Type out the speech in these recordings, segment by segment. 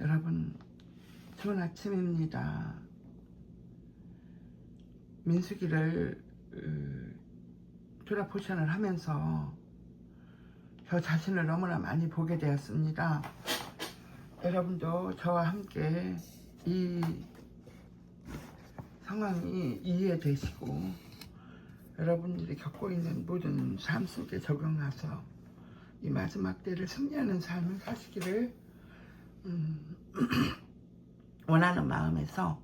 여러분, 좋은 아침입니다. 민수기를 돌아포션을 하면서 저 자신을 너무나 많이 보게 되었습니다. 여러분도 저와 함께 이 상황이 이해되시고 여러분들이 겪고 있는 모든 삶 속에 적용해서 이 마지막 때를 승리하는 삶을 사시기를 원하는 마음에서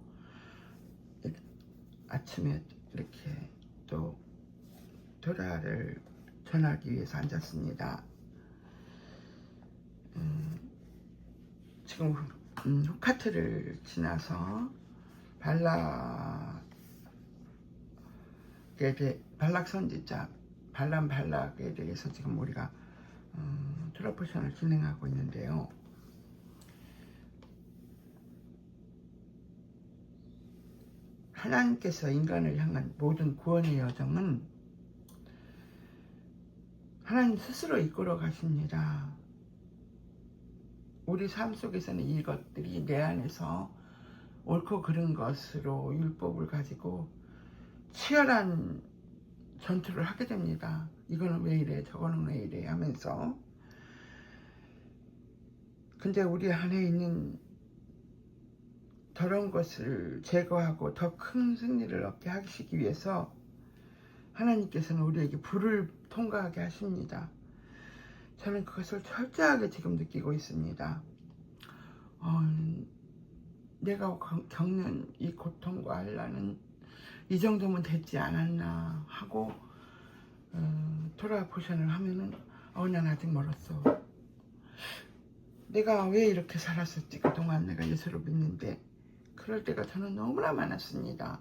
아침에 이렇게 또 도라를 전하기 위해서 앉았습니다. 지금 후카트를 지나서 발락 선지자 발락에 대해서 지금 우리가 트러포션을 진행하고 있는데요. 하나님께서 인간을 향한 모든 구원의 여정은 하나님 스스로 이끌어 가십니다. 우리 삶 속에서는 이것들이 내 안에서 옳고 그른 것으로 율법을 가지고 치열한 전투를 하게 됩니다. 이거는 왜 이래 저거는 왜 이래 하면서. 근데 우리 안에 있는 더러운 것을 제거하고 더 큰 승리를 얻게 하시기 위해서 하나님께서는 우리에게 불을 통과하게 하십니다. 저는 그것을 철저하게 지금 느끼고 있습니다. 내가 겪는 이 고통과 한란은 이 정도면 됐지 않았나 하고 토라포션을 하면은 난 아직 멀었어. 내가 왜 이렇게 살았었지? 그동안 내가 예수를 믿는데. 그럴 때가 저는 너무나 많았습니다.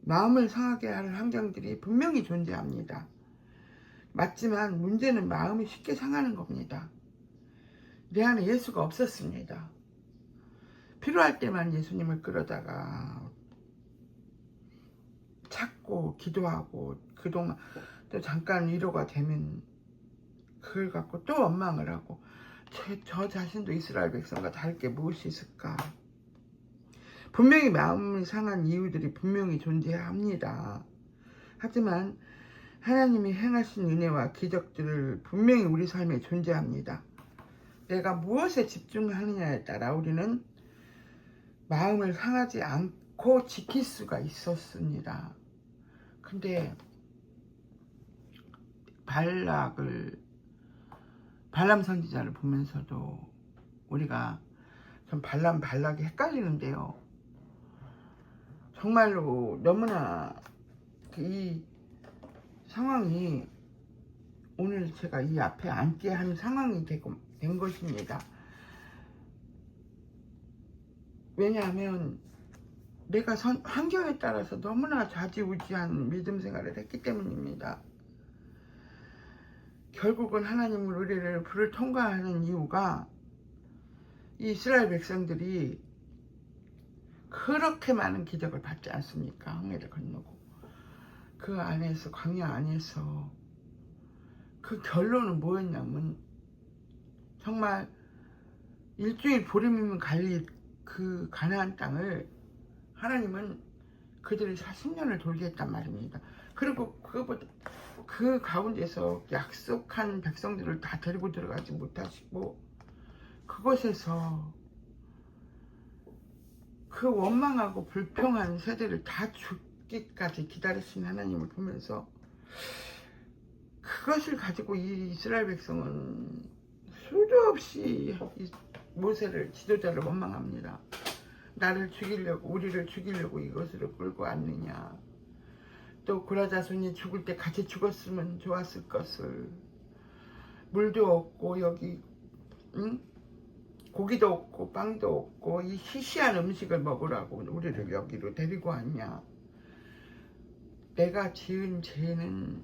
마음을 상하게 할 환경들이 분명히 존재합니다. 맞지만 문제는 마음이 쉽게 상하는 겁니다. 내 안에 예수가 없었습니다. 필요할 때만 예수님을 끌어다가 찾고 기도하고 그동안 또 잠깐 위로가 되면 그걸 갖고 또 원망을 하고 저 자신도 이스라엘 백성과 다를 게 무엇이 있을까? 분명히 마음이 상한 이유들이 분명히 존재합니다. 하지만 하나님이 행하신 은혜와 기적들을 분명히 우리 삶에 존재합니다. 내가 무엇에 집중하느냐에 따라 우리는 마음을 상하지 않고 지킬 수가 있었습니다. 근데 발람 선지자를 보면서도 우리가 좀 발락이 헷갈리는데요. 정말로 너무나 이 상황이 오늘 제가 이 앞에 앉게 한 상황이 된 것입니다. 왜냐하면 내가 환경에 따라서 너무나 좌지우지한 믿음 생활을 했기 때문입니다. 결국은 하나님은 우리를 불을 통과하는 이유가 이 이스라엘 백성들이 그렇게 많은 기적을 받지 않습니까? 홍해를 건너고 그 안에서 광야 안에서 그 결론은 뭐였냐면 정말 일주일 보름이면 갈릴 그 가나안 땅을 하나님은 그들이 40년을 돌게 했단 말입니다. 그리고 그 가운데서 약속한 백성들을 다 데리고 들어가지 못하시고 그곳에서 그 원망하고 불평한 세대를 다 죽기까지 기다리신 하나님을 보면서 그것을 가지고 이 이스라엘 백성은 수도 없이 모세를 지도자를 원망합니다. 나를 죽이려고 우리를 죽이려고 이것으로 끌고 왔느냐. 또 고라 자손이 죽을 때 같이 죽었으면 좋았을 것을. 물도 없고 여기 고기도 없고 빵도 없고 이 희시한 음식을 먹으라고 우리를 여기로 데리고 왔냐. 내가 지은 죄는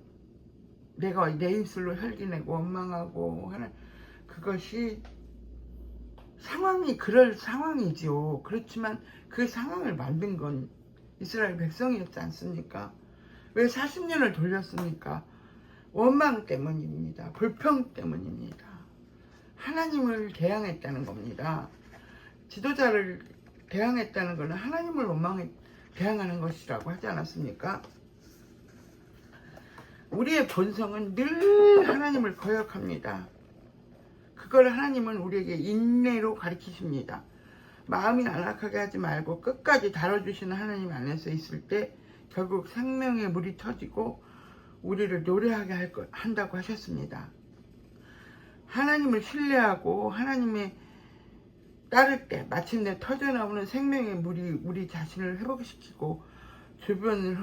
내가 내 입술로 혈기내고 원망하고 하는 그것이 상황이 그럴 상황이지요. 그렇지만 그 상황을 만든 건 이스라엘 백성이었지 않습니까? 왜 40년을 돌렸습니까? 원망 때문입니다. 불평 때문입니다. 하나님을 대항했다는 겁니다. 지도자를 대항했다는 것은 하나님을 원망해 대항하는 것이라고 하지 않았습니까? 우리의 본성은 늘 하나님을 거역합니다. 그걸 하나님은 우리에게 인내로 가르치십니다. 마음이 안락하게 하지 말고 끝까지 다뤄주시는 하나님 안에서 있을 때 결국 생명의 물이 터지고 우리를 노래하게 한다고 하셨습니다. 하나님을 신뢰하고 하나님의 따를 때 마침내 터져나오는 생명의 물이 우리 자신을 회복시키고 주변을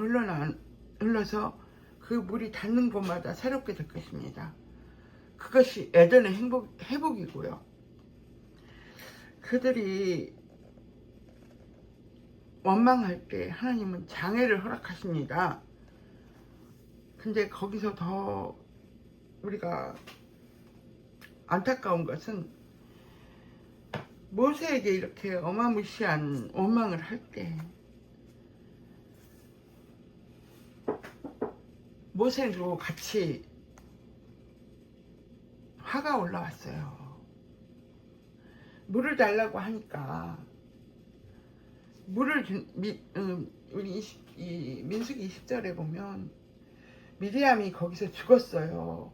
흘러서 그 물이 닿는 곳마다 새롭게 될 것입니다. 그것이 에덴의 회복이고요. 그들이 원망할 때 하나님은 장애를 허락하십니다. 근데 거기서 더 우리가 안타까운 것은 모세에게 이렇게 어마무시한 원망을 할 때 모세도 같이 화가 올라왔어요. 물을 달라고 하니까 물을 우리 이 민수기 20절에 보면 미리암이 거기서 죽었어요.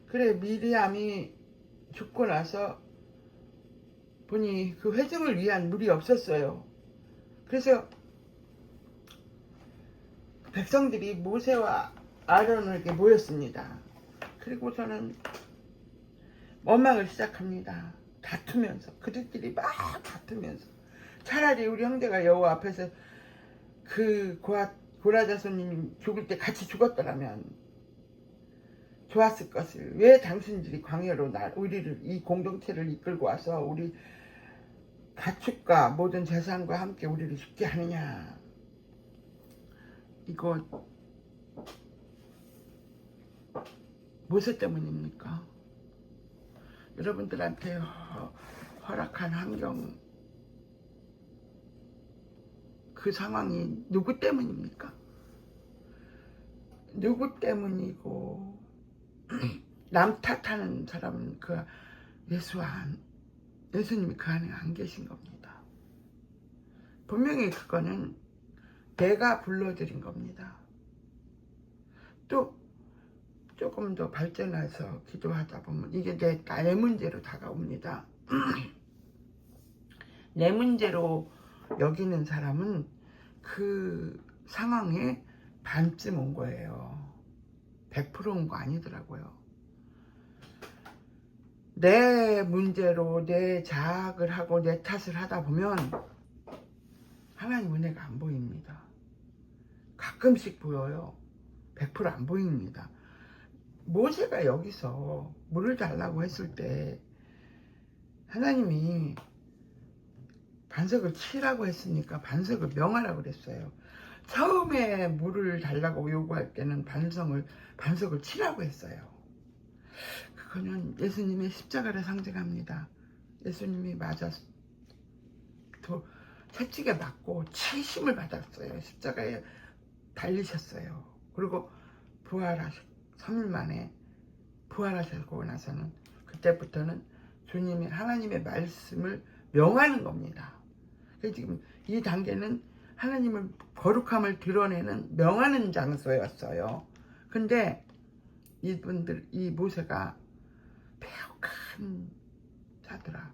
그래 미리암이 죽고 나서 보니 그 회중을 위한 물이 없었어요. 그래서 백성들이 모세와 아론에게 모였습니다. 그리고서는 원망을 시작합니다. 다투면서 그들끼리 막 다투면서 차라리 우리 형제가 여호와 앞에서 그 고라 자손님 죽을 때 같이 죽었더라면 좋았을 것을 왜 당신들이 광야로 우리를 이 공동체를 이끌고 와서 우리 가축과 모든 재산과 함께 우리를 죽게 하느냐. 이거 모세 때문입니까? 여러분들한테 허락한 환경 그 상황이 누구 때문입니까? 누구 때문이고 남 탓하는 사람은 그 예수님이 그 안에 안 계신 겁니다. 분명히 그거는 내가 불러들인 겁니다. 또 조금 더 발전해서 기도하다 보면 이게 내 문제로 다가옵니다. 내 문제로 여기는 사람은 그 상황에 반쯤 온 거예요. 100% 온 거 아니더라고요. 내 문제로 내 자학을 하고 내 탓을 하다 보면 하나님 은혜가 안 보입니다. 가끔씩 보여요. 100% 안 보입니다. 모세가 여기서 물을 달라고 했을 때 하나님이 반석을 치라고 했으니까 반석을 명하라고 그랬어요. 처음에 물을 달라고 요구할 때는 반석을 치라고 했어요. 그거는 예수님의 십자가를 상징합니다. 예수님이 맞아서 채찍에 맞고 치심을 받았어요. 십자가에 달리셨어요. 그리고 3일 만에 부활하시고 나서는 그때부터는 주님이 하나님의 말씀을 명하는 겁니다. 그래서 지금 이 단계는 하나님을 거룩함을 드러내는 명하는 장소였어요. 근데 이 모세가 배역한 자들아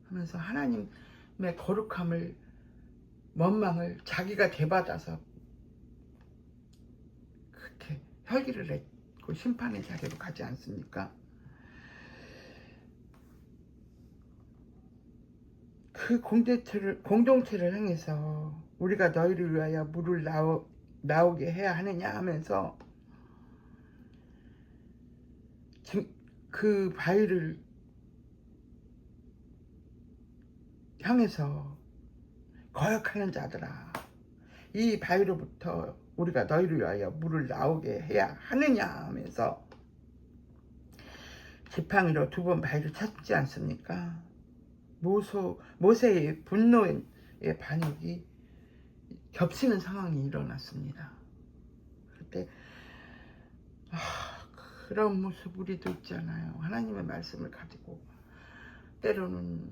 하면서 하나님의 거룩함을 원망을 자기가 대받아서 그렇게 혈기를 냈고 심판의 자리로 가지 않습니까? 그 공동체를 향해서 우리가 너희를 위하여 물을 나오게 해야 하느냐 하면서 그 바위를 향해서 거역하는 자들아, 이 바위로부터 우리가 너희를 위하여 물을 나오게 해야 하느냐 하면서 지팡이로 2번 바위를 쳤지 않습니까? 모세의 분노의 반역이 겹치는 상황이 일어났습니다. 그때 그런 모습 우리도 있잖아요. 하나님의 말씀을 가지고 때로는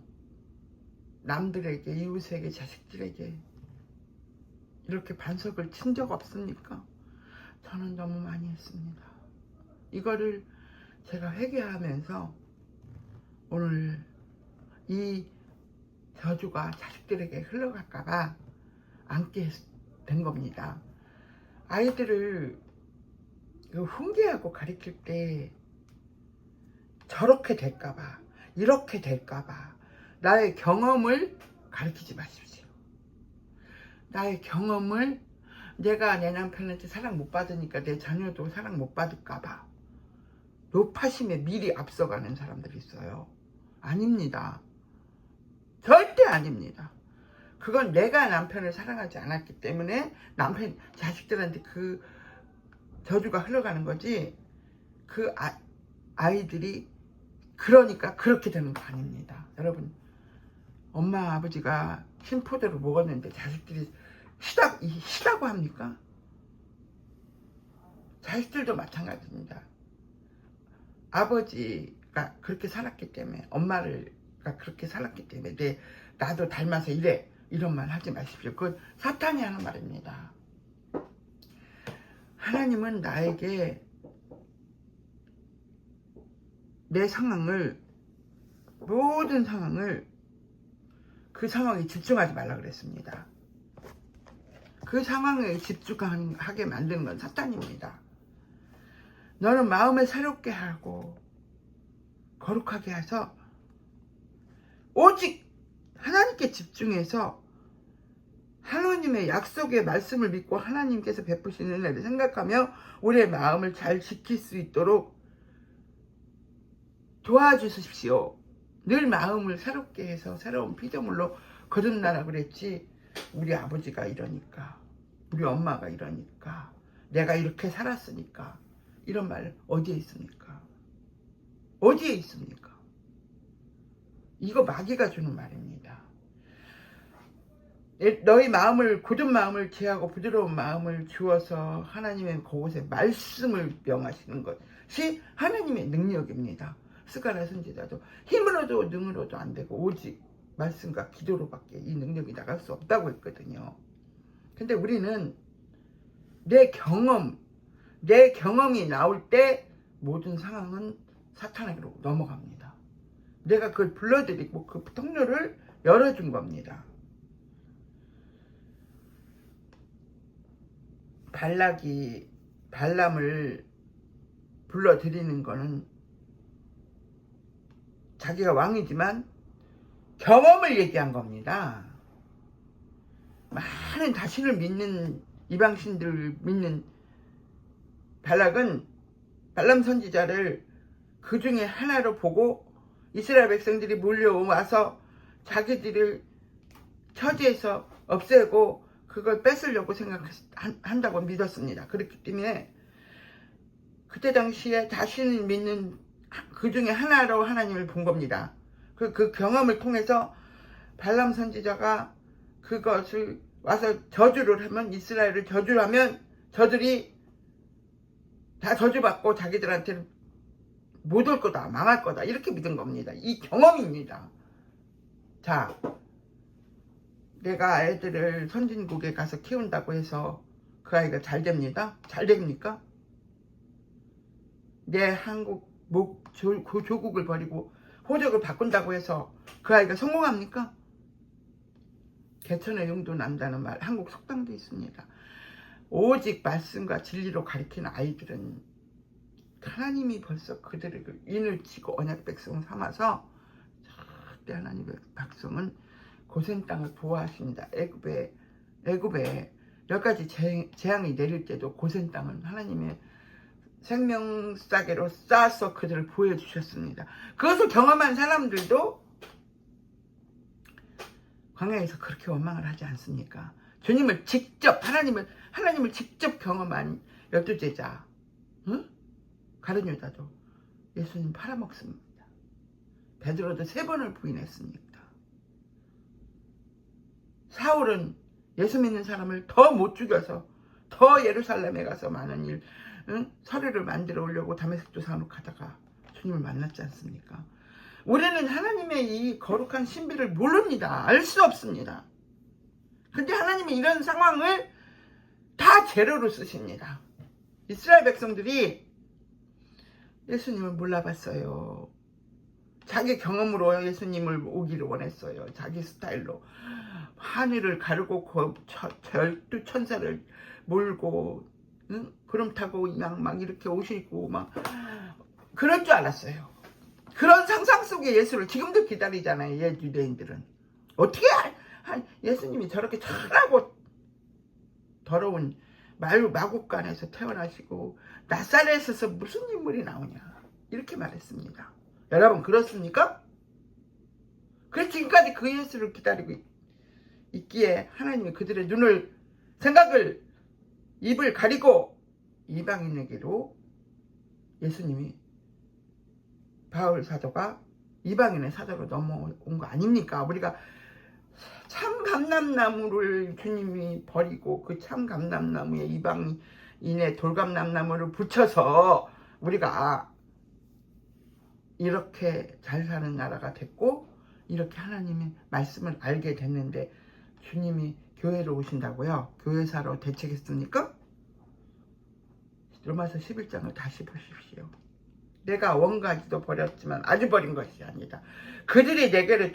남들에게, 이웃에게, 자식들에게 이렇게 반석을 친 적 없습니까? 저는 너무 많이 했습니다. 이거를 제가 회개하면서 오늘 이 저주가 자식들에게 흘러갈까봐 앉게 된 겁니다. 아이들을 훈계하고 가르칠 때 저렇게 될까봐, 이렇게 될까봐 나의 경험을 가르치지 마십시오. 나의 경험을 내가 내 남편한테 사랑 못 받으니까 내 자녀도 사랑 못 받을까봐 노파심에 미리 앞서가는 사람들이 있어요. 아닙니다. 절대 아닙니다. 그건 내가 남편을 사랑하지 않았기 때문에 남편, 자식들한테 그 저주가 흘러가는 거지, 그 아이들이 그러니까 그렇게 되는 거 아닙니다. 여러분, 엄마 아버지가 심포대로 먹었는데 자식들이 시다고 합니까? 자식들도 마찬가지입니다. 아버지가 그렇게 살았기 때문에, 엄마가 그렇게 살았기 때문에 나도 닮아서 이래, 이런 말 하지 마십시오. 그건 사탄이 하는 말입니다. 하나님은 나에게 내 상황을, 모든 상황을, 그 상황에 집중하지 말라 그랬습니다. 그 상황에 집중하게 만드는 건 사탄입니다. 너는 마음을 새롭게 하고 거룩하게 해서 오직 하나님께 집중해서 하나님의 약속의 말씀을 믿고 하나님께서 베푸시는 은혜를 생각하며 우리의 마음을 잘 지킬 수 있도록 도와주십시오. 늘 마음을 새롭게 해서 새로운 피조물로 거듭나라 그랬지, 우리 아버지가 이러니까, 우리 엄마가 이러니까, 내가 이렇게 살았으니까, 이런 말 어디에 있습니까? 어디에 있습니까? 이거 마귀가 주는 말입니다. 너희 마음을, 굳은 마음을 제하고 부드러운 마음을 주어서 하나님의 그곳에 말씀을 명하시는 것이 하나님의 능력입니다. 스가랴 선지자도 힘으로도 능으로도 안 되고 오직 말씀과 기도로밖에 이 능력이 나갈 수 없다고 했거든요. 근데 우리는 내 경험이 나올 때 모든 상황은 사탄에게로 넘어갑니다. 내가 그걸 불러들이고 그 통로를 열어준 겁니다. 발람을 불러들이는 거는 자기가 왕이지만 경험을 얘기한 겁니다. 많은 자신을 믿는 이방신들을 믿는 발락은 발람 선지자를 그 중에 하나로 보고 이스라엘 백성들이 몰려와서 자기들을 처지에서 없애고 그걸 뺏으려고 생각한다고 믿었습니다. 그렇기 때문에 그때 당시에 자신을 믿는 그 중에 하나로 하나님을 본 겁니다. 그 경험을 통해서 발람 선지자가 그것을 와서 저주를 하면, 이스라엘을 저주를 하면 저들이 다 저주받고 자기들한테는 못 올 거다, 망할 거다, 이렇게 믿은 겁니다. 이 경험입니다. 자, 내가 애들을 선진국에 가서 키운다고 해서 그 아이가 잘 됩니다? 잘 됩니까? 내 한국 조국을 버리고 호적을 바꾼다고 해서 그 아이가 성공합니까? 개천의 용도 난다는 말, 한국 속담도 있습니다. 오직 말씀과 진리로 가리키는 아이들은 하나님이 벌써 그들을 인을 치고 언약 백성 삼아서 절대 하나님의 백성은 고센 땅을 보호하십니다. 애굽에 몇 가지 재앙이 내릴 때도 고센 땅은 하나님의 생명싸개로 쌓아서 그들을 보여주셨습니다. 그것을 경험한 사람들도 광야에서 그렇게 원망을 하지 않습니까? 주님을 직접, 하나님을 직접 경험한 12제자, 응? 가룟 유다도 예수님 팔아먹습니다. 베드로도 3번을 부인했습니다. 사울은 예수 믿는 사람을 더 못 죽여서 더 예루살렘에 가서 많은 일, 응? 서류를 만들어 오려고 다메섹 도상으로 가다가 주님을 만났지 않습니까? 우리는 하나님의 이 거룩한 신비를 모릅니다. 알 수 없습니다. 근데 하나님이 이런 상황을 다 재료로 쓰십니다. 이스라엘 백성들이 예수님을 몰라봤어요. 자기 경험으로 예수님을 오기를 원했어요. 자기 스타일로. 하늘을 가르고 12천사를 몰고, 응? 구름 타고 막 이렇게 오시고 막 그럴 줄 알았어요. 그런 상상 속에 예수를 지금도 기다리잖아요. 유대인들은. 어떻게 예수님이 저렇게 천하고 더러운 마국간에서 태어나시고 나사렛에서 무슨 인물이 나오냐 이렇게 말했습니다. 여러분 그렇습니까? 그래서 지금까지 그 예수를 기다리고 있기에 하나님이 그들의 눈을 생각을 입을 가리고 이방인에게로 예수님이 바울 사도가 이방인의 사도로 넘어온 거 아닙니까? 우리가 참 감람나무를 주님이 버리고 그 참 감람나무에 이방인의 돌감람나무를 붙여서 우리가 이렇게 잘 사는 나라가 됐고 이렇게 하나님의 말씀을 알게 됐는데 주님이 교회로 오신다고요? 교회사로 대책했습니까? 로마서 11장을 다시 보십시오. 내가 원가지도 버렸지만 아주 버린 것이 아니다. 그들이 내게로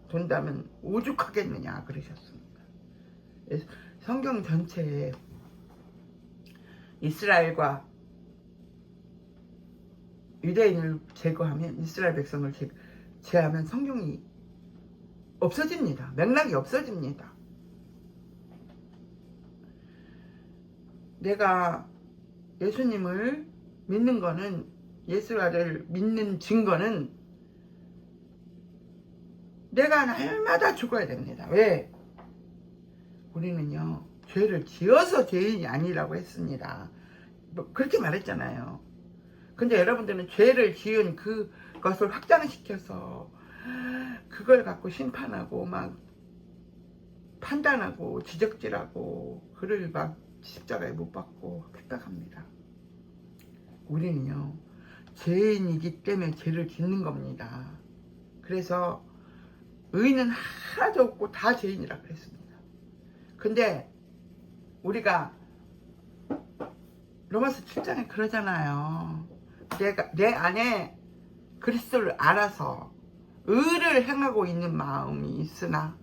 돈다면 오죽하겠느냐 그러셨습니다. 성경 전체에 이스라엘과 유대인을 제거하면 이스라엘 백성을 제하면 성경이 없어집니다. 맥락이 없어집니다. 내가 예수님을 믿는 거는 예수를 믿는 증거는 내가 날마다 죽어야 됩니다. 왜? 우리는요 죄를 지어서 죄인이 아니라고 했습니다. 뭐 그렇게 말했잖아요. 근데 여러분들은 죄를 지은 그것을 확장시켜서 그걸 갖고 심판하고 막 판단하고 지적질하고 그를 막 십자가에 못 박고 핍박합니다. 우리는요 죄인이기 때문에 죄를 짓는 겁니다. 그래서 의인은 하나도 없고 다 죄인이라 그랬습니다. 근데 우리가 로마서 7장에 그러잖아요. 내 안에 그리스도를 알아서 의를 행하고 있는 마음이 있으나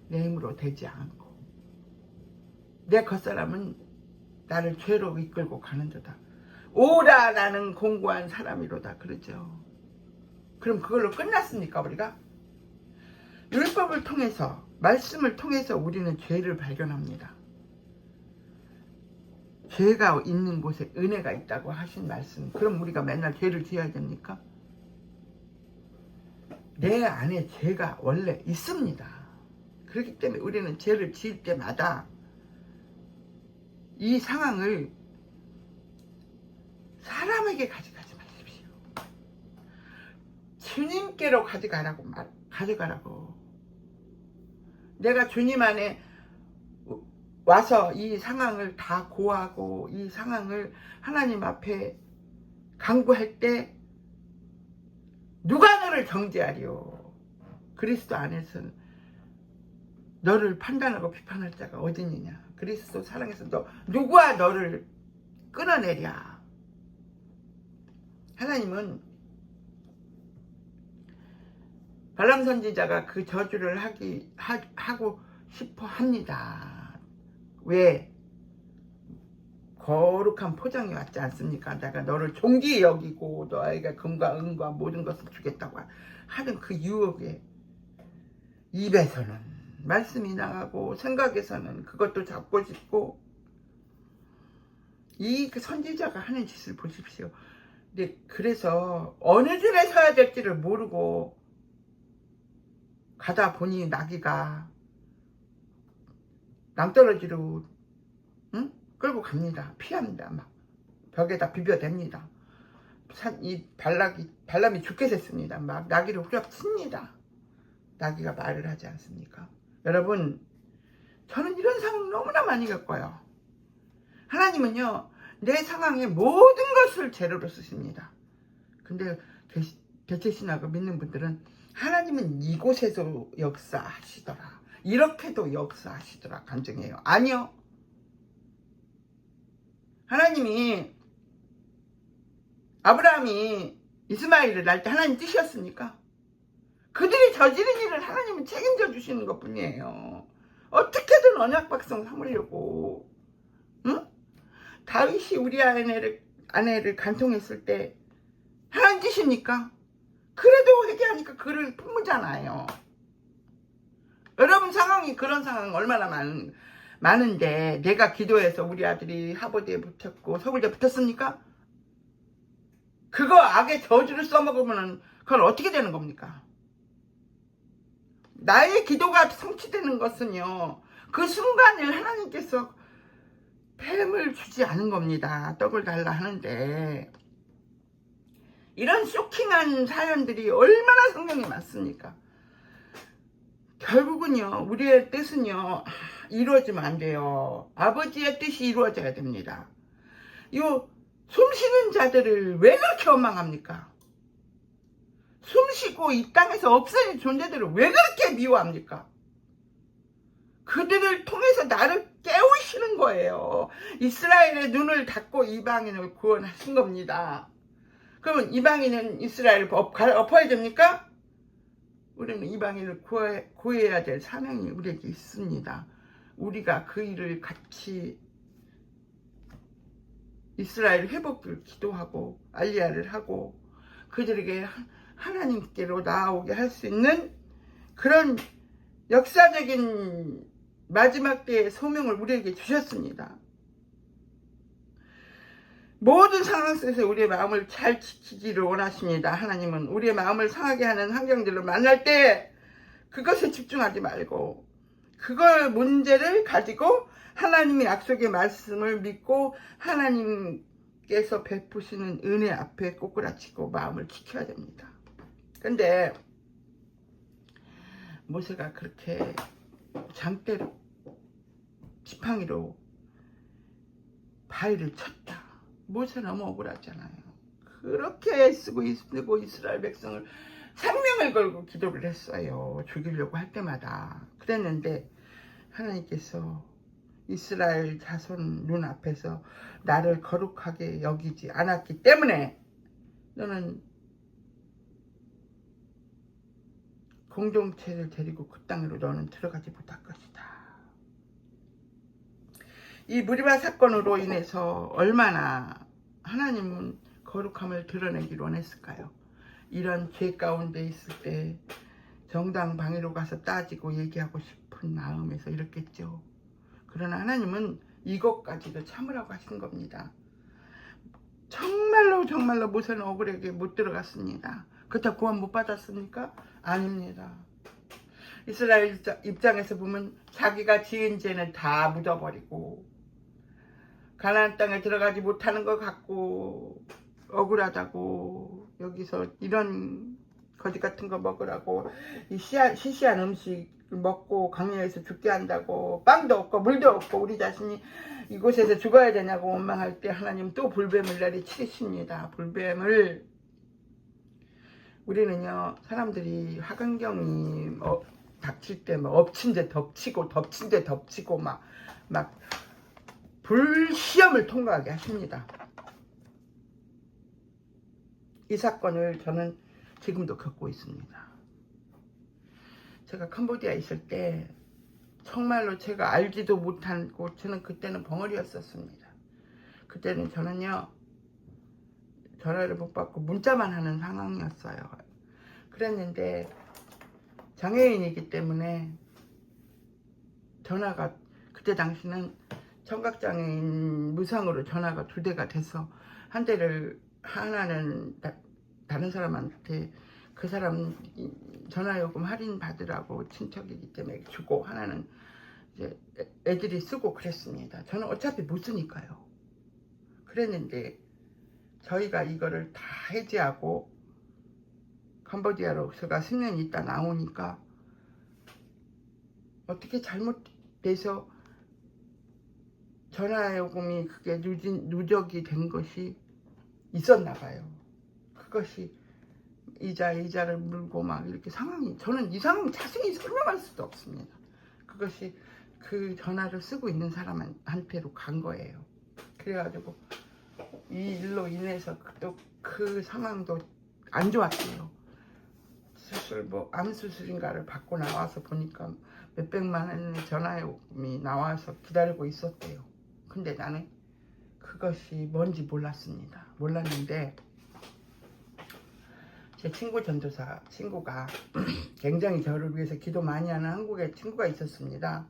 내 힘으로 되지 않고 내 겉사람은 나를 죄로 이끌고 가는도다. 오라 나는 공고한 사람이로다 그러죠. 그럼 그걸로 끝났습니까? 우리가 율법을 통해서 말씀을 통해서 우리는 죄를 발견합니다. 죄가 있는 곳에 은혜가 있다고 하신 말씀. 그럼 우리가 맨날 죄를 지어야 됩니까? 내 안에 죄가 원래 있습니다. 그렇기 때문에 우리는 죄를 지을 때마다 이 상황을 사람에게 가져가지 마십시오. 주님께로 가져가라고. 내가 주님 안에 와서 이 상황을 다 고하고 이 상황을 하나님 앞에 간구할 때 누가 너를 정죄하리요? 그리스도 안에서는 너를 판단하고 비판할 자가 어디느냐? 그리스도 사랑해서 누가 너를 끊어내랴? 하나님은 발람 선지자가 그 저주를 하고 싶어 합니다. 왜? 거룩한 포장이 왔지 않습니까? 내가 너를 존귀히 여기고 너에게 금과 은과 모든 것을 주겠다고 하는 그 유혹에 입에서는 말씀이 나가고 생각에서는 그것도 잡고 싶고 이 선지자가 하는 짓을 보십시오. 근데 그래서 어느 줄에 서야 될지를 모르고 가다 보니 나귀가 낭떠러지로 끌고 갑니다. 피합니다. 막 벽에다 비벼댑니다. 이 발람이 죽게 됐습니다. 막 나귀를 후려칩니다. 나귀가 말을 하지 않습니까? 여러분, 저는 이런 상황 너무나 많이 겪어요. 하나님은요, 내 상황의 모든 것을 재료로 쓰십니다. 근데 대체신학을 믿는 분들은 하나님은 이곳에서 역사하시더라, 이렇게도 역사하시더라 간증해요. 아니요. 하나님이 아브라함이 이스마엘을 낳을 때 하나님 뜻이었습니까? 그들이 저지른 일을 하나님은 책임져 주시는 것 뿐이에요. 어떻게든 언약 백성 삼으려고. 응? 다윗이 우리 아내를 간통했을 때 하나님 뜻입니까? 그래도 회개하니까 그를 품으잖아요. 여러분 상황이 그런 상황 얼마나 많은데 내가 기도해서 우리 아들이 하버드에 붙었고 서울대 붙었습니까? 그거 악의 저주를 써먹으면 그건 어떻게 되는 겁니까? 나의 기도가 성취되는 것은요, 그 순간을 하나님께서 뱀을 주지 않은 겁니다. 떡을 달라 하는데 이런 쇼킹한 사연들이 얼마나 성경에 많습니까? 결국은요, 우리의 뜻은요 이루어지면 안 돼요. 아버지의 뜻이 이루어져야 됩니다. 요 숨쉬는 자들을 왜 그렇게 원망합니까? 숨쉬고 이 땅에서 없어진 존재들을 왜 그렇게 미워합니까? 그들을 통해서 나를 깨우시는 거예요. 이스라엘의 눈을 닫고 이방인을 구원하신 겁니다. 그러면 이방인은 이스라엘을 엎어야 됩니까? 우리는 이방인을 구해야 될 사명이 우리에게 있습니다. 우리가 그 일을 같이 이스라엘 회복을 기도하고 알리야를 하고 그들에게 하나님께로 나아오게 할 수 있는 그런 역사적인 마지막 때의 소명을 우리에게 주셨습니다. 모든 상황 속에서 우리의 마음을 잘 지키기를 원하십니다. 하나님은 우리의 마음을 상하게 하는 환경들을 만날 때 그것에 집중하지 말고 그걸 문제를 가지고 하나님의 약속의 말씀을 믿고 하나님께서 베푸시는 은혜 앞에 꼬꾸라치고 마음을 지켜야 됩니다. 근데 모세가 그렇게 장대로 지팡이로 바위를 쳤다. 모세 너무 억울하잖아요. 그렇게 애쓰고 이스라엘 백성을 생명을 걸고 기도를 했어요. 죽이려고 할 때마다. 그랬는데 하나님께서 이스라엘 자손 눈앞에서 나를 거룩하게 여기지 않았기 때문에 너는 공동체를 데리고 그 땅으로 너는 들어가지 못할 것이다. 이 무리바 사건으로 인해서 얼마나 하나님은 거룩함을 드러내기를 원했을까요? 이런 죄 가운데 있을 때 정당방위로 가서 따지고 얘기하고 싶은 마음에서 이랬겠죠. 그러나 하나님은 이것까지도 참으라고 하신 겁니다. 정말로 모세는 억울하게 못 들어갔습니다. 그렇다고 구원 못 받았습니까? 아닙니다. 이스라엘 입장에서 보면 자기가 지은 죄는 다 묻어버리고 가나안 땅에 들어가지 못하는 것 같고 억울하다고 여기서 이런 거짓 같은 거 먹으라고 이 시시한 음식 먹고 강야에서 죽게 한다고 빵도 없고 물도 없고 우리 자신이 이곳에서 죽어야 되냐고 원망할 때 하나님 또 불뱀을 내리치십니다. 불뱀을 우리는요 사람들이 화강경이 닥칠 때 막 엎친 데 덮치고 덮친 데 덮치고 막 불시험을 통과하게 하십니다. 이 사건을 저는 지금도 겪고 있습니다. 제가 캄보디아에 있을 때 정말로 제가 알지도 못하고 저는 그때는 벙어리였었습니다. 그때는 저는요 전화를 못 받고 문자만 하는 상황이었어요. 그랬는데 장애인이기 때문에 전화가 그때 당시는 청각장애인 무상으로 전화가 2대가 돼서 한 대를 하나는 다른 사람한테 그 사람 전화요금 할인 받으라고 친척이기 때문에 주고 하나는 이제 애들이 쓰고 그랬습니다. 저는 어차피 못 쓰니까요. 그랬는데 저희가 이거를 다 해지하고 캄보디아로 제가 10년 있다 나오니까 어떻게 잘못돼서 전화 요금이 그게 누적이 된 것이 있었나 봐요. 그것이 이자를 물고 막 이렇게 상황이, 저는 이 상황 자세히 설명할 수도 없습니다. 그것이 그 전화를 쓰고 있는 사람한테로 간 거예요. 그래가지고 이 일로 인해서 또 그 상황도 안 좋았어요. 수술, 뭐 암수술인가를 받고 나와서 보니까 몇백만 원의 전화요금이 나와서 기다리고 있었대요. 근데 나는 그것이 뭔지 몰랐습니다. 몰랐는데 제 친구 전도사 친구가 굉장히 저를 위해서 기도 많이 하는 한국에 친구가 있었습니다.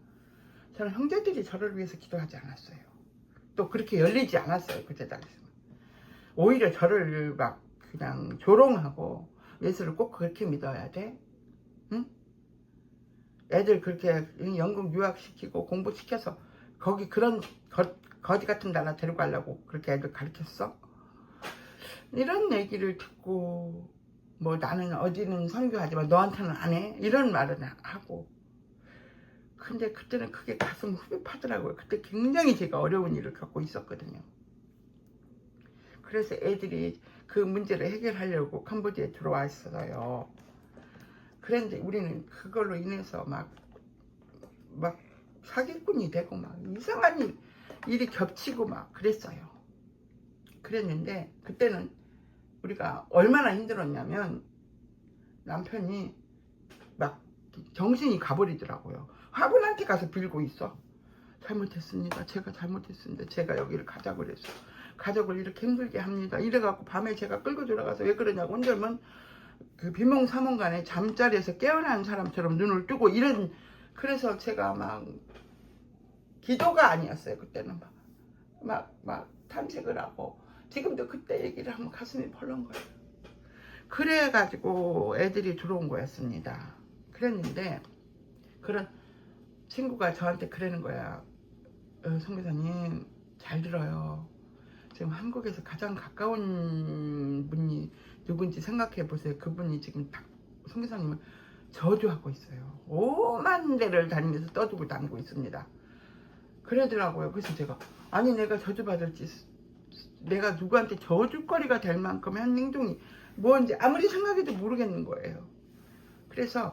저는 형제들이 저를 위해서 기도하지 않았어요. 또 그렇게 열리지 않았어요. 그때 당시. 오히려 저를 막 그냥 조롱하고, 예수를 꼭 그렇게 믿어야 돼? 응? 애들 그렇게 영국 유학시키고 공부시켜서 거기 그런 거지 같은 나라 데리고 가려고 그렇게 애들 가르쳤어? 이런 얘기를 듣고, 뭐 나는 어디는 선교하지만 너한테는 안 해? 이런 말은 하고. 근데 그때는 그게 가슴 후벼파더라고요. 그때 굉장히 제가 어려운 일을 겪고 있었거든요. 그래서 애들이 그 문제를 해결하려고 캄보디아에 들어와 있어요. 그런데 우리는 그걸로 인해서 막 사기꾼이 되고 막 이상한 일이 겹치고 막 그랬어요. 그랬는데 그때는 우리가 얼마나 힘들었냐면 남편이 막 정신이 가버리더라고요. 화분한테 가서 빌고 있어. 잘못했습니다. 제가 잘못했습니다. 제가 여기를 가자고 그랬어. 가족을 이렇게 힘들게 합니다. 이래갖고 밤에 제가 끌고 들어가서 왜 그러냐고 혼자면 그 비몽사몽간에 잠자리에서 깨어난 사람처럼 눈을 뜨고 이런. 그래서 제가 막 기도가 아니었어요. 그때는 막 탐색을 하고, 지금도 그때 얘기를 하면 가슴이 벌렁거려요. 그래가지고 애들이 들어온 거였습니다. 그랬는데 그런 친구가 저한테 그러는 거야. 선교사님 잘 들어요. 지금 한국에서 가장 가까운 분이 누군지 생각해 보세요. 그분이 지금 딱 선교사님을 저주하고 있어요. 오만 데를 다니면서 떠들고 다니고 있습니다. 그러더라고요. 그래서 제가 아니 내가 저주받을지, 내가 누구한테 저주거리가 될 만큼 한 행동이 뭔지 아무리 생각해도 모르겠는 거예요. 그래서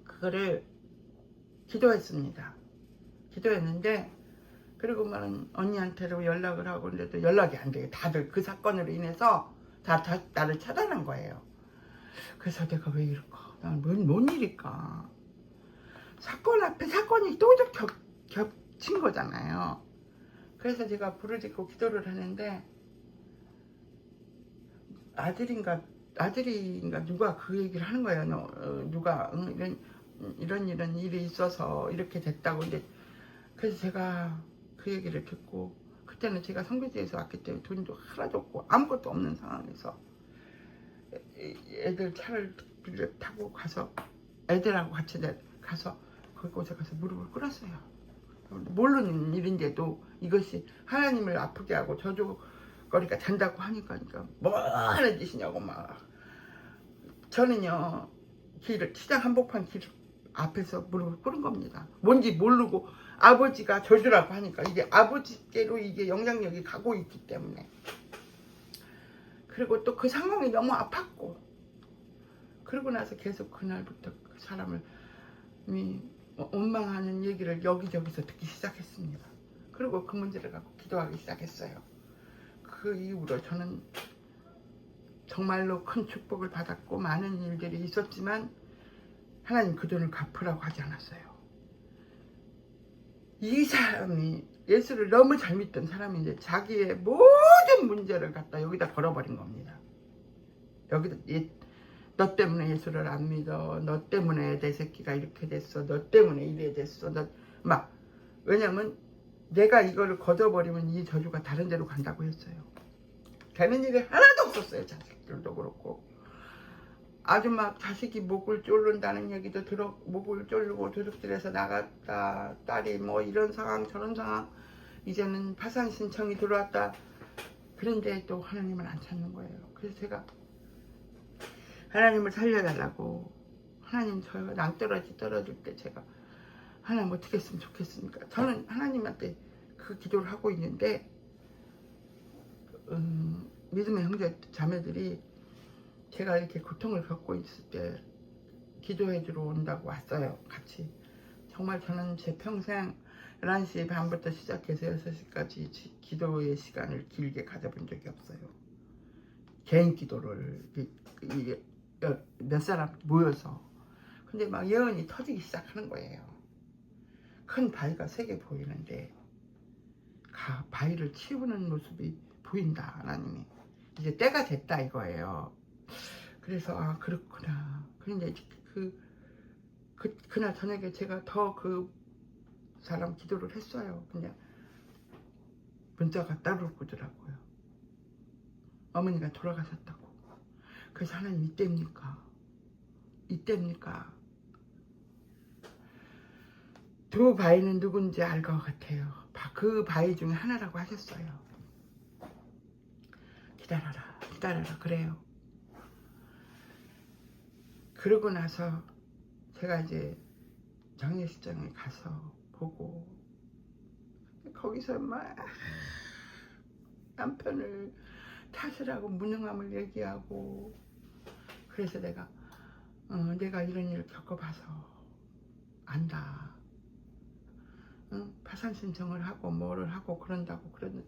그거를 기도했습니다. 기도했는데 그리고만 언니한테로 연락을 하고 그런데도 연락이 안 돼요. 다들 그 사건으로 인해서 다 나를 차단한 거예요. 그래서 내가 왜 이럴까? 난 뭔 일일까? 사건 앞에 사건이 또 겹친 거잖아요. 그래서 제가 부르짖고 기도를 하는데 아들인가 누가 그 얘기를 하는 거예요. 누가 이런 일이 있어서 이렇게 됐다고. 근데 그래서 제가 그 얘기를 듣고, 그때는 제가 선교지에서 왔기 때문에 돈도 하나도 없고 아무것도 없는 상황에서 애들 차를 빌려 타고 가서 애들하고 같이 가서 그곳에 가서 무릎을 꿇었어요. 모르는 일인데도 이것이 하나님을 아프게 하고 저주거리가 된다고 하니까 뭐 하는 짓이냐고 막. 저는요 시장 한복판 길 앞에서 무릎을 꿇은 겁니다. 뭔지 모르고 아버지가 저주라고 하니까 이게 아버지께로 이게 영향력이 가고 있기 때문에. 그리고 또 그 상황이 너무 아팠고, 그러고 나서 계속 그날부터 그 사람을 원망하는 얘기를 여기저기서 듣기 시작했습니다. 그리고 그 문제를 갖고 기도하기 시작했어요. 그 이후로 저는 정말로 큰 축복을 받았고 많은 일들이 있었지만 하나님 그 돈을 갚으라고 하지 않았어요. 이 사람이 예수를 너무 잘 믿던 사람인데 자기의 모든 문제를 갖다 여기다 걸어버린 겁니다. 여기다 너 때문에 예수를 안 믿어. 너 때문에 내 새끼가 이렇게 됐어. 너 때문에 이래 됐어. 왜냐면 내가 이거를 걷어버리면 이 저주가 다른 데로 간다고 했어요. 되는 일이 하나도 없었어요. 자식들도 그렇고. 아주 막 자식이 목을 졸른다는 얘기도 목을 졸르고 도둑질해서 나갔다. 딸이 뭐 이런 상황 저런 상황. 이제는 파산 신청이 들어왔다. 그런데 또 하나님을 안 찾는 거예요. 그래서 제가 하나님을 살려달라고, 하나님 저 낭떠러지 떨어질 때 제가 하나님 어떻게 했으면 좋겠습니까? 저는 하나님한테 그 기도를 하고 있는데 믿음의 형제 자매들이 제가 이렇게 고통을 겪고 있을 때 기도해 주러 온다고 왔어요. 같이. 정말 저는 제 평생 11시 반부터 시작해서 6시까지 기도의 시간을 길게 가져본 적이 없어요. 개인 기도를 몇 사람 모여서. 근데 막 예언이 터지기 시작하는 거예요. 큰 바위가 3개 보이는데 바위를 치우는 모습이 보인다. 하나님이 이제 때가 됐다 이거예요. 그래서 아 그렇구나. 그런데 그날 저녁에 제가 더 그 사람 기도를 했어요. 근데 문자가 따로 오더라고요. 어머니가 돌아가셨다고. 그래서 하나님 이때입니까? 이때입니까? 두 바위는 누군지 알 것 같아요. 그 바위 중에 하나라고 하셨어요. 기다려라, 기다려라 그래요. 그러고 나서 제가 이제 장례식장에 가서 보고 거기서 막 남편을 탓을 하고 무능함을 얘기하고 그래서 내가 이런 일을 겪어봐서 안다. 파산 신청을 하고 뭐를 하고 그런다고 그러는데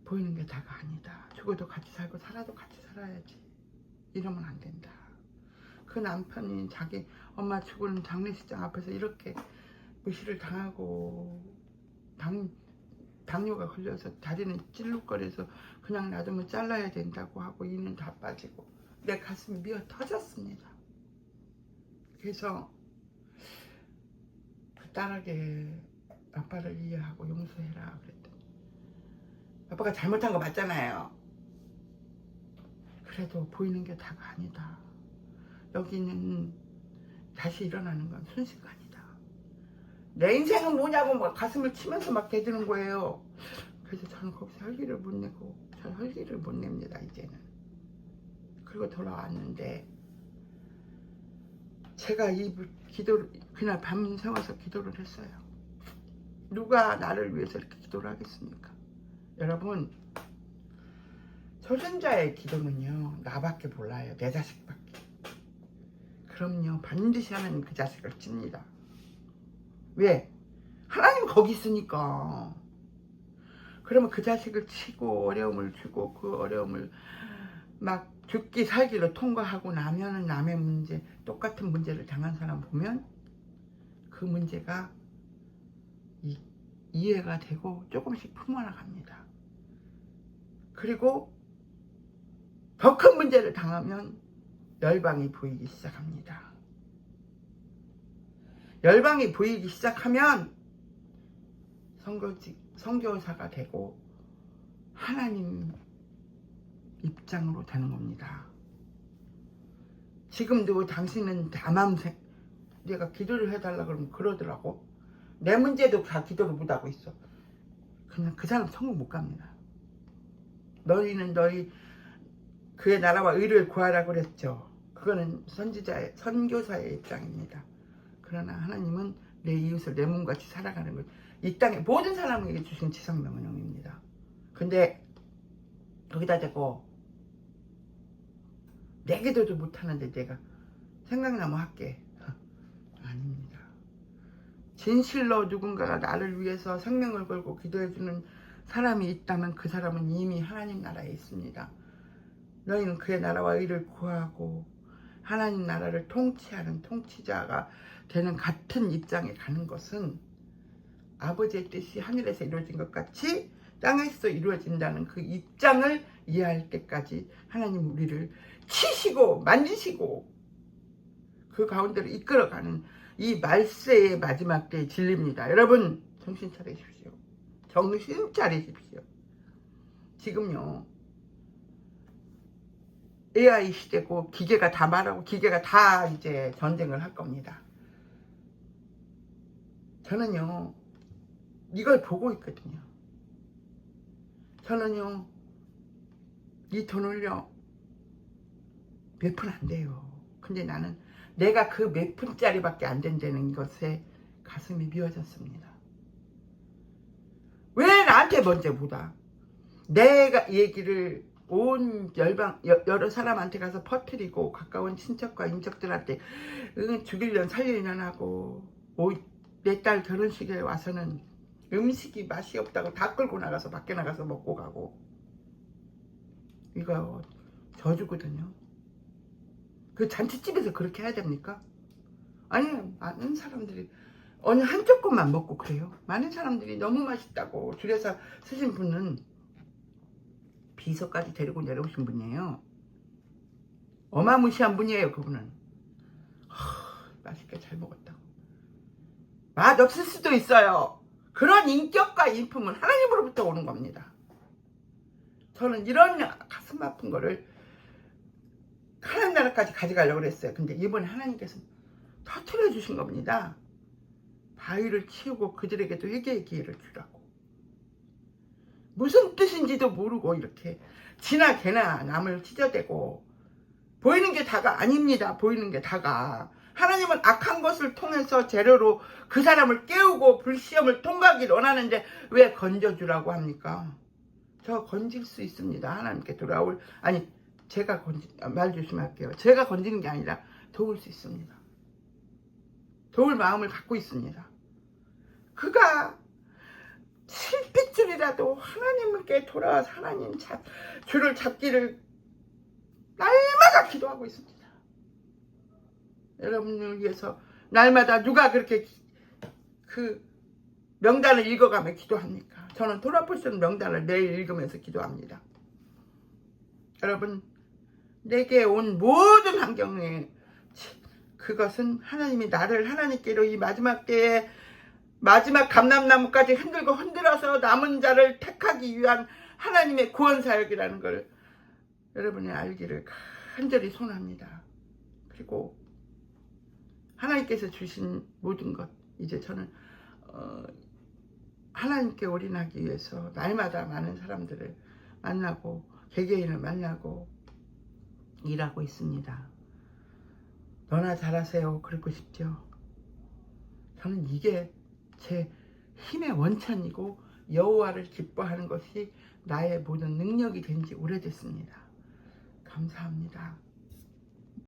보이는 게 다가 아니다. 죽어도 같이 살고 살아도 같이 살아야지. 이러면 안 된다. 그 남편이 자기 엄마 죽은 장례식장 앞에서 이렇게 무시를 당하고 당뇨가 걸려서 다리는 찔룩거려서 그냥 놔두면 잘라야 된다고 하고 이는 다 빠지고 내 가슴이 미어 터졌습니다. 그래서 그 딸에게 아빠를 이해하고 용서해라 그랬더니 아빠가 잘못한 거 맞잖아요. 그래도 보이는 게 다가 아니다. 여기는 다시 일어나는 건 순식간이다. 내 인생은 뭐냐고 막 가슴을 치면서 막 대드는 거예요. 그래서 저는 거기서 혈기를 못 내고 저 혈기를 못 냅니다 이제는. 그리고 돌아왔는데 제가 이 기도를 그날 밤 새워서 기도를 했어요. 누가 나를 위해서 이렇게 기도를 하겠습니까? 여러분 초신자의 기도는요 나밖에 몰라요. 내 자식밖에. 그럼요 반드시 하나님 그 자식을 칩니다. 왜? 하나님 거기 있으니까. 그러면 그 자식을 치고 어려움을 주고 그 어려움을 막 죽기 살기로 통과하고 나면은 남의 문제 똑같은 문제를 당한 사람 보면 그 문제가 이해가 되고 조금씩 품어나갑니다. 그리고 더 큰 문제를 당하면 열방이 보이기 시작합니다. 열방이 보이기 시작하면 선교사가 되고 하나님 입장으로 되는 겁니다. 지금도 당신은 다맘색 내가 기도를 해달라 그러면 그러더라고. 내 문제도 다 기도를 못하고 있어. 그냥 그 사람 천국 못 갑니다. 너희는 너희 그의 나라와 의를 구하라고 그랬죠. 그거는 선교사의 입장입니다. 그러나 하나님은 내 이웃을 내 몸같이 살아가는 것. 이 땅에 모든 사람에게 주신 지상명령입니다. 근데 거기다 대고 내 기도도 못하는데 내가 생각나면 할게. 아닙니다. 진실로 누군가가 나를 위해서 생명을 걸고 기도해주는 사람이 있다면 그 사람은 이미 하나님 나라에 있습니다. 너희는 그의 나라와 의를 구하고 하나님 나라를 통치하는 통치자가 되는 같은 입장에 가는 것은 아버지의 뜻이 하늘에서 이루어진 것 같이 땅에서 이루어진다는 그 입장을 이해할 때까지 하나님 우리를 치시고 만지시고 그 가운데로 이끌어가는 이 말세의 마지막 때의 진리입니다. 여러분 정신 차리십시오. 정신 차리십시오. 지금요 AI 시대고 기계가 다 말하고 기계가 다 이제 전쟁을 할 겁니다. 저는요 이걸 보고 있거든요. 저는요 이 돈을요 몇 푼 안 돼요. 근데 나는 내가 그 몇 푼짜리밖에 안 된다는 것에 가슴이 미어졌습니다. 나한테 먼저 묻어. 내가 얘기를 온 여러 사람한테 가서 퍼뜨리고 가까운 친척과 인척들한테 죽일년 살리년 하고 내 딸 결혼식에 와서는 음식이 맛이 없다고 다 끌고 나가서 밖에 나가서 먹고 가고 이거 저주거든요. 그 잔치집에서 그렇게 해야 됩니까? 아니 많은 사람들이 어느 한쪽 것만 먹고 그래요. 많은 사람들이 너무 맛있다고 줄여서 쓰신 분은 비서까지 데리고 내려오신 분이에요. 어마무시한 분이에요. 그분은 맛있게 잘 먹었다고. 맛없을 수도 있어요. 그런 인격과 인품은 하나님으로부터 오는 겁니다. 저는 이런 가슴 아픈 거를 하나님 나라까지 가져가려고 그랬어요. 근데 이번에 하나님께서 터뜨려 주신 겁니다. 바위를 치우고 그들에게도 회개의 기회를 주라고. 무슨 뜻인지도 모르고 이렇게 지나 개나 남을 찢어대고 보이는 게 다가 아닙니다. 보이는 게 다가. 하나님은 악한 것을 통해서 재료로 그 사람을 깨우고 불시험을 통과하기를 원하는데 왜 건져주라고 합니까? 저 건질 수 있습니다. 하나님께 돌아올 아니 제가 말 조심할게요. 제가 건지는 게 아니라 도울 수 있습니다. 도울 마음을 갖고 있습니다. 그가 실핏줄이라도 하나님께 돌아와서 하나님 줄을 잡기를 날마다 기도하고 있습니다. 여러분을 위해서 날마다 누가 그렇게 그 명단을 읽어가며 기도합니까? 저는 돌아보시는 명단을 매일 읽으면서 기도합니다. 여러분 내게 온 모든 환경에 그것은 하나님이 나를 하나님께로 이 마지막 때에 마지막 감람나무까지 흔들고 흔들어서 남은 자를 택하기 위한 하나님의 구원 사역이라는 걸 여러분이 알기를 간절히 소원합니다. 그리고 하나님께서 주신 모든 것 이제 저는 하나님께 올인하기 위해서 날마다 많은 사람들을 만나고 개개인을 만나고 일하고 있습니다. 너나 잘하세요. 그러고 싶죠. 저는 이게 제 힘의 원천이고 여호와를 기뻐하는 것이 나의 모든 능력이 된 지 오래됐습니다. 감사합니다.